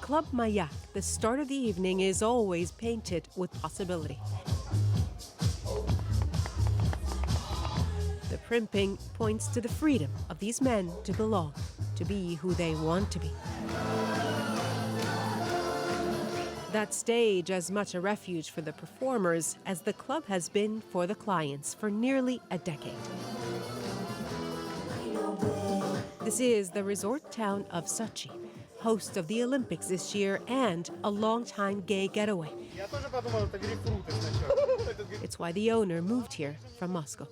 Club Mayak, the start of the evening is always painted with possibility. The primping points to the freedom of these men to belong, to be who they want to be. That stage as much a refuge for the performers as the club has been for the clients for nearly a decade. This is the resort town of Sochi, host of the Olympics this year and a long-time gay getaway. It's why the owner moved here from Moscow.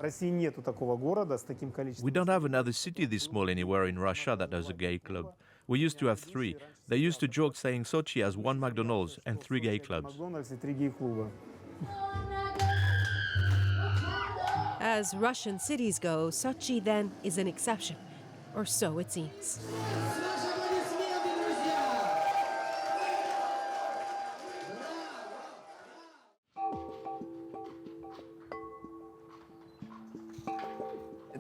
We don't have another city this small anywhere in Russia that has a gay club. We used to have 3. They used to joke saying Sochi has 1 McDonald's and 3 gay clubs. As Russian cities go, Sochi then is an exception, or so it seems.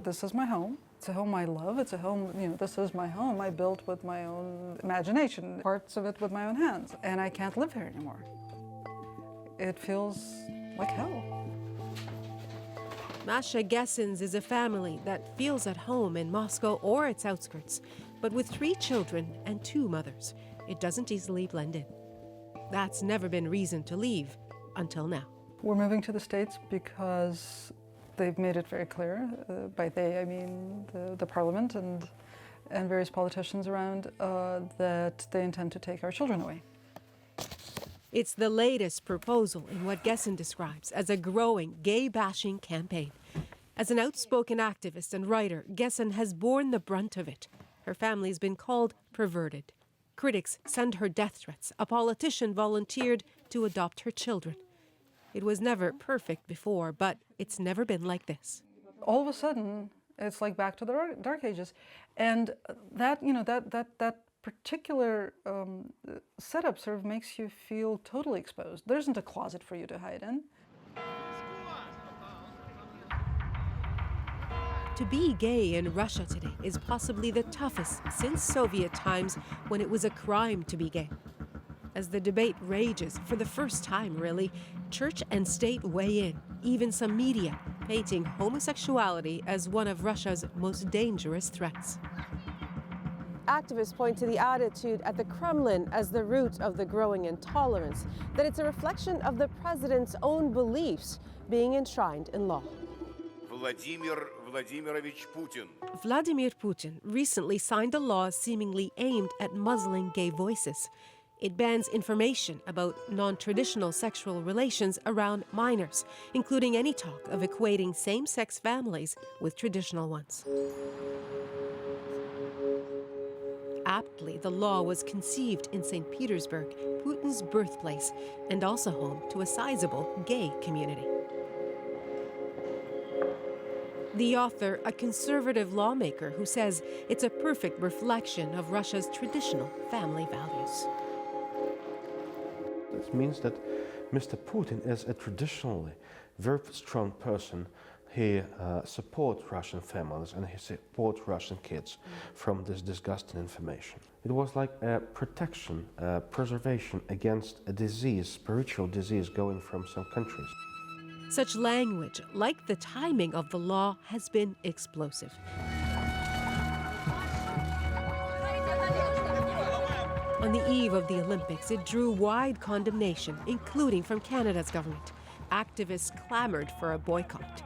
This is my home. It's a home I love. It's a home, this is my home I built with my own imagination, parts of it with my own hands. And I can't live here anymore. It feels like hell. Masha Gessens is a family that feels at home in Moscow or its outskirts, but with 3 children and 2 mothers, it doesn't easily blend in. That's never been reason to leave until now. We're moving to the States because they've made it very clear, by they I mean the parliament and various politicians around, that they intend to take our children away. It's the latest proposal in what Gessen describes as a growing gay-bashing campaign. As an outspoken activist and writer, Gessen has borne the brunt of it. Her family's been called perverted. Critics send her death threats. A politician volunteered to adopt her children. It was never perfect before, but it's never been like this. All of a sudden, it's like back to the Dark Ages. And that particular setup sort of makes you feel totally exposed. There isn't a closet for you to hide in. To be gay in Russia today is possibly the toughest since Soviet times, when it was a crime to be gay. As the debate rages, for the first time really, church and state weigh in, even some media, painting homosexuality as one of Russia's most dangerous threats. Activists point to the attitude at the Kremlin as the root of the growing intolerance, that it's a reflection of the president's own beliefs being enshrined in law. Vladimir Putin recently signed a law seemingly aimed at muzzling gay voices. It bans information about non-traditional sexual relations around minors, including any talk of equating same-sex families with traditional ones. Aptly, the law was conceived in St. Petersburg, Putin's birthplace, and also home to a sizable gay community. The author, a conservative lawmaker who says it's a perfect reflection of Russia's traditional family values. It means that Mr. Putin is a traditionally very strong person. He supports Russian families and he supports Russian kids from this disgusting information. It was like a protection, preservation against a disease, spiritual disease going from some countries. Such language, like the timing of the law, has been explosive. On the eve of the Olympics, it drew wide condemnation, including from Canada's government. Activists clamored for a boycott.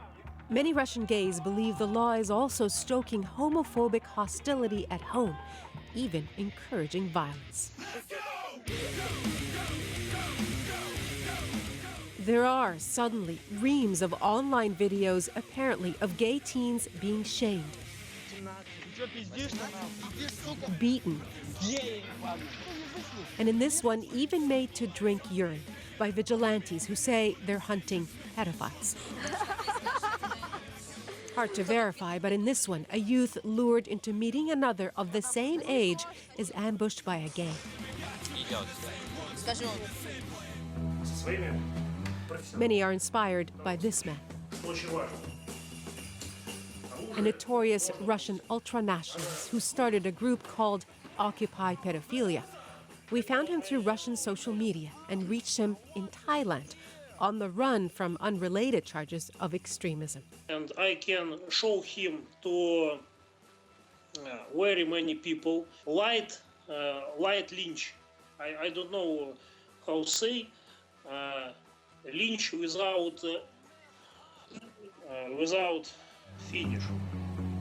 Many Russian gays believe the law is also stoking homophobic hostility at home, even encouraging violence. There are suddenly reams of online videos, apparently, of gay teens being shamed, beaten, and in this one, even made to drink urine by vigilantes who say they're hunting pedophiles. Hard to verify, but in this one, a youth lured into meeting another of the same age is ambushed by a gang. Many are inspired by this man, a notorious Russian ultranationalist who started a group called Occupy Pedophilia. We found him through Russian social media and reached him in Thailand, on the run from unrelated charges of extremism. And I can show him to very many people light lynch. I don't know how to say lynch without finish.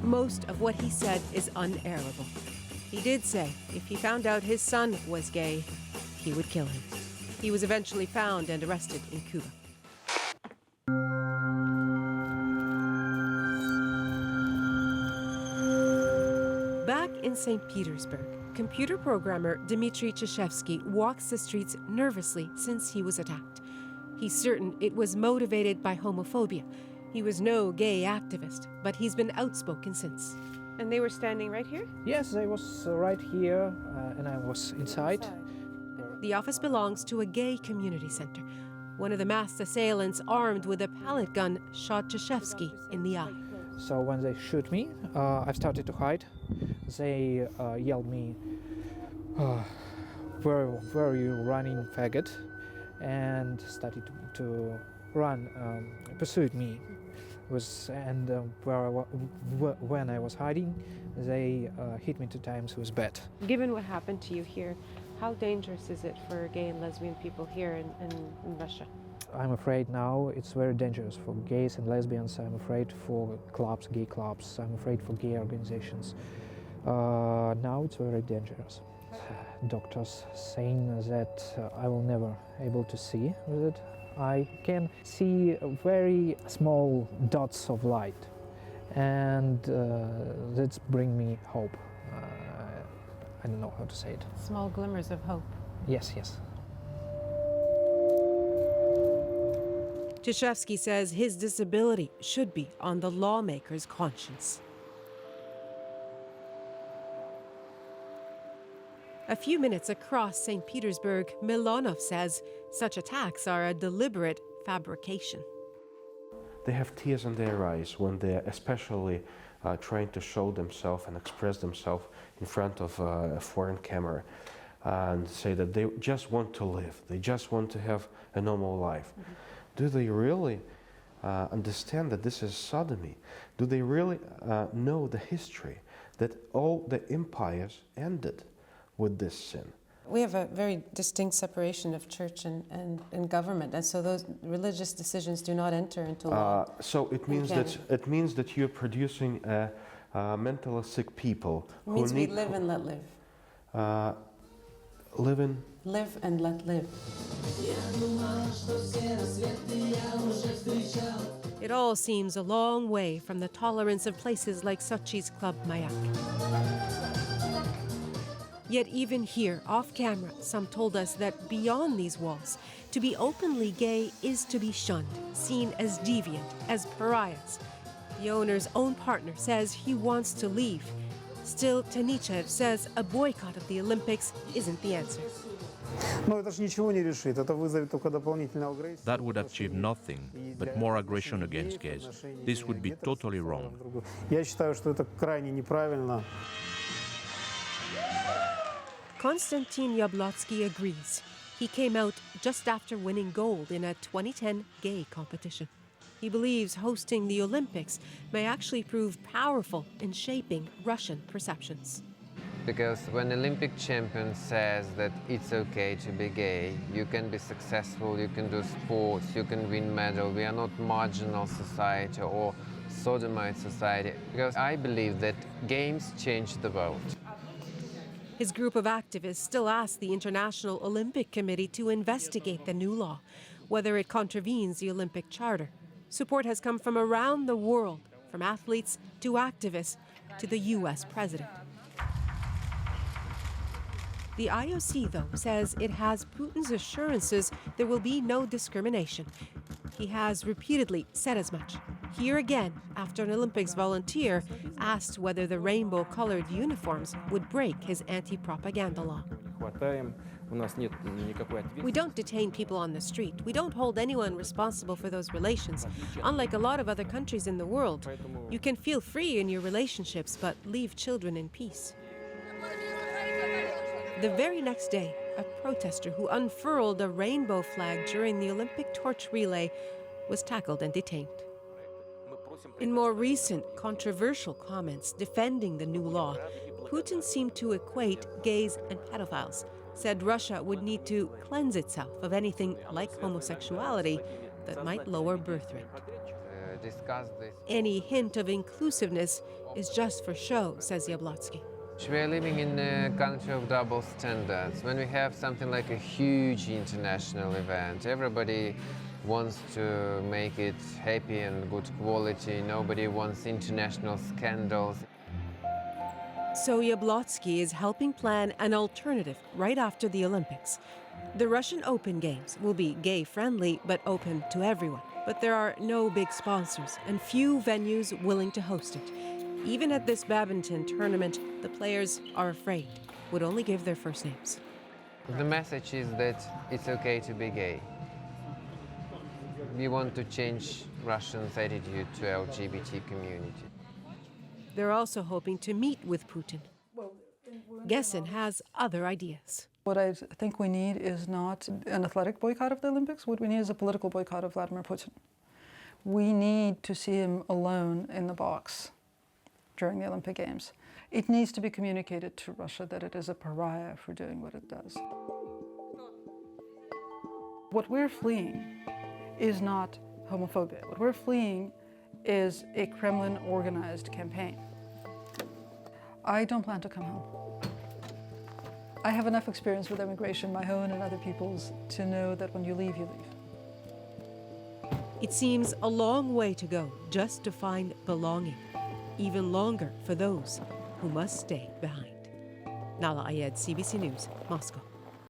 Most of what he said is unairable. He did say if he found out his son was gay, he would kill him. He was eventually found and arrested in Cuba. Back in St. Petersburg, computer programmer Dmitry Cheshevsky walks the streets nervously since he was attacked. He's certain it was motivated by homophobia. He was no gay activist, but he's been outspoken since. And they were standing right here? Yes, I was right here and I was inside. The office belongs to a gay community center. One of the masked assailants, armed with a pellet gun, shot Cheshevsky in the eye. So when they shoot me, I started to hide. They yelled me, where are you running, faggot? And started to run, pursued me. When I was hiding, they hit me 2 times with a bat. Given what happened to you here, how dangerous is it for gay and lesbian people here in Russia? I'm afraid now it's very dangerous for gays and lesbians. I'm afraid for clubs, gay clubs. I'm afraid for gay organizations. Now it's very dangerous. Doctors saying that I will never able to see with it. I can see very small dots of light, and that's bring me hope. I don't know how to say it. Small glimmers of hope. Yes, yes. Cheshevsky says his disability should be on the lawmaker's conscience. A few minutes across St. Petersburg, Milonov says such attacks are a deliberate fabrication. They have tears in their eyes when they're especially trying to show themselves and express themselves in front of a foreign camera and say that they just want to live, they just want to have a normal life. Mm-hmm. Do they really understand that this is sodomy? Do they really know the history that all the empires ended with this sin? We have a very distinct separation of church and government, and so those religious decisions do not enter into law. So it means that you're producing mentally sick people. It means we live and let live. Live and let live. It all seems a long way from the tolerance of places like Sochi's Club Mayak. Yet even here, off camera, some told us that beyond these walls, to be openly gay is to be shunned, seen as deviant, as pariahs. The owner's own partner says he wants to leave. Still, Tanichev says a boycott of the Olympics isn't the answer. That would achieve nothing but more aggression against gays. This would be totally wrong. Konstantin Yablotsky agrees. He came out just after winning gold in a 2010 gay competition. He believes hosting the Olympics may actually prove powerful in shaping Russian perceptions. Because when Olympic champion says that it's okay to be gay, you can be successful, you can do sports, you can win medal, we are not marginal society or sodomite society. Because I believe that games change the world. His group of activists still ask the International Olympic Committee to investigate the new law, whether it contravenes the Olympic Charter. Support has come from around the world, from athletes to activists to the U.S. president. The IOC, though, says it has Putin's assurances there will be no discrimination. He has repeatedly said as much. Here again, after an Olympics volunteer asked whether the rainbow-colored uniforms would break his anti-propaganda law. We don't detain people on the street. We don't hold anyone responsible for those relations. Unlike a lot of other countries in the world, you can feel free in your relationships, but leave children in peace. The very next day, a protester who unfurled a rainbow flag during the Olympic torch relay was tackled and detained. In more recent controversial comments defending the new law, Putin seemed to equate gays and pedophiles, said Russia would need to cleanse itself of anything like homosexuality that might lower birth rate. Discuss this. Any hint of inclusiveness is just for show, says Yablotsky. We are living in a country of double standards. When we have something like a huge international event, everybody wants to make it happy and good quality. Nobody wants international scandals. So Yablotsky is helping plan an alternative right after the Olympics. The Russian Open Games will be gay-friendly but open to everyone. But there are no big sponsors and few venues willing to host it. Even at this badminton tournament, the players are afraid, would only give their first names. The message is that it's okay to be gay. We want to change Russians' attitude to LGBT community. They're also hoping to meet with Putin. Gessen has other ideas. What I think we need is not an athletic boycott of the Olympics. What we need is a political boycott of Vladimir Putin. We need to see him alone in the box during the Olympic Games. It needs to be communicated to Russia that it is a pariah for doing what it does. What we're fleeing is not homophobia. What we're fleeing is a Kremlin-organized campaign. I don't plan to come home. I have enough experience with immigration, my own and other people's, to know that when you leave, you leave. It seems a long way to go just to find belonging, even longer for those who must stay behind. Nahlah Ayed, CBC News, Moscow.